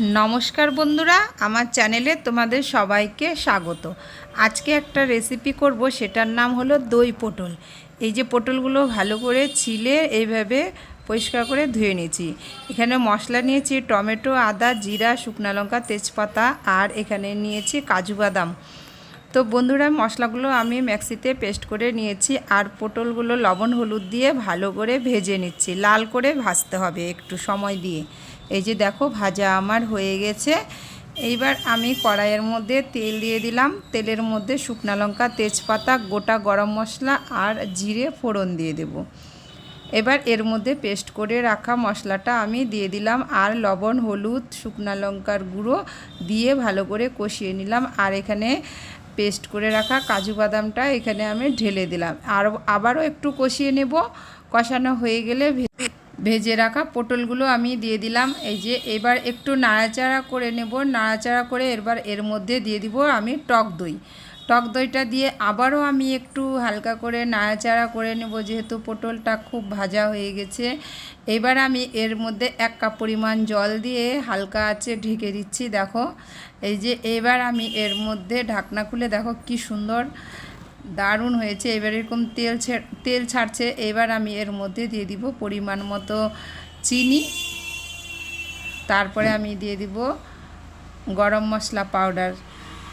নমস্কার বন্ধুরা, আমার চ্যানেলে তোমাদের সবাইকে স্বাগত। আজকে একটা রেসিপি করব, সেটার নাম হলো দই পটল। এই যে পটলগুলো ভালো করে ছিলে এইভাবে পরিষ্কার করে ধুয়ে নিয়েছি। এখানে মশলা নিয়েছি টমেটো, আদা, জিরা, শুকনো লঙ্কা, তেজপাতা, আর এখানে নিয়েছি কাজু বাদাম। তো বন্ধুরা, মশলাগুলো আমি মিক্সিতে পেস্ট করে নিয়েছি, আর পটলগুলো লবণ হলুদ দিয়ে ভালো করে ভেজে নিচ্ছি। লাল করে ভাজতে হবে একটু সময় দিয়ে। এই যে দেখো, ভাজা আমার হয়ে গেছে। এইবার আমি কড়াইয়ের মধ্যে তেল দিয়ে দিলাম। তেলের মধ্যে শুকনো লঙ্কা, তেজপাতা, গোটা গরম মশলা আর জিরে ফোড়ন দিয়ে দেব। এবার এর মধ্যে পেস্ট করে রাখা মশলাটা আমি দিয়ে দিলাম, আর লবণ, হলুদ, শুকনো লঙ্কার গুঁড়ো দিয়ে ভালো করে কষিয়ে নিলাম। আর এখানে পেস্ট করে রাখা কাজু বাদামটা এখানে আমি ঢেলে দিলাম, আর আবারও একটু কষিয়ে নেব। কষানো হয়ে গেলে ভেজে রাখা পটলগুলো আমি দিয়ে দিলাম। এই যে এবার একটু নাড়াচাড়া করে নেব। নাড়াচাড়া করে এবার এর মধ্যে দিয়ে দিব আমি টক দই। টক দইটা দিয়ে আবারও আমি একটু হালকা করে নাড়াচাড়া করে নেব, যেহেতু পটলটা খুব ভাজা হয়ে গেছে। এবার আমি এর মধ্যে 1 কাপ পরিমাণ জল দিয়ে হালকা আঁচে ঢেকে দিচ্ছি। দেখো, এই যে এবার আমি এর মধ্যে ঢাকনা খুলে দেখো কি সুন্দর দারুণ হয়েছে। এবার এরকম তেল ছাড়ছে। এবার আমি এর মধ্যে দিয়ে দিব পরিমাণ মতো চিনি। তারপরে আমি দিয়ে দিব গরম মশলা পাউডার।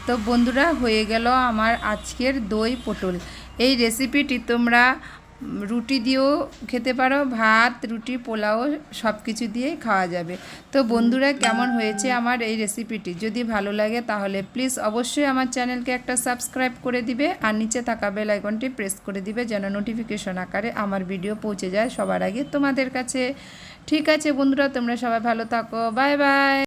তো বন্ধুরা, হয়ে গেল আমার আজকের দই পটল। এই রেসিপিটি তোমরা রুটি দিয়েও খেতে পারো, ভাত, রুটি, পোলাও সব কিছু দিয়েই খাওয়া যাবে। তো বন্ধুরা, কেমন হয়েছে আমার এই রেসিপিটি? যদি ভালো লাগে তাহলে প্লিজ অবশ্যই আমার চ্যানেলকে একটা সাবস্ক্রাইব করে দিবে, আর নিচে থাকা বেল আইকনটি প্রেস করে দিবে, যেন নোটিফিকেশন আকারে আমার ভিডিও পৌঁছে যায় সবার আগে তোমাদের কাছে। ঠিক আছে বন্ধুরা, তোমরা সবাই ভালো থাকো। Bye bye.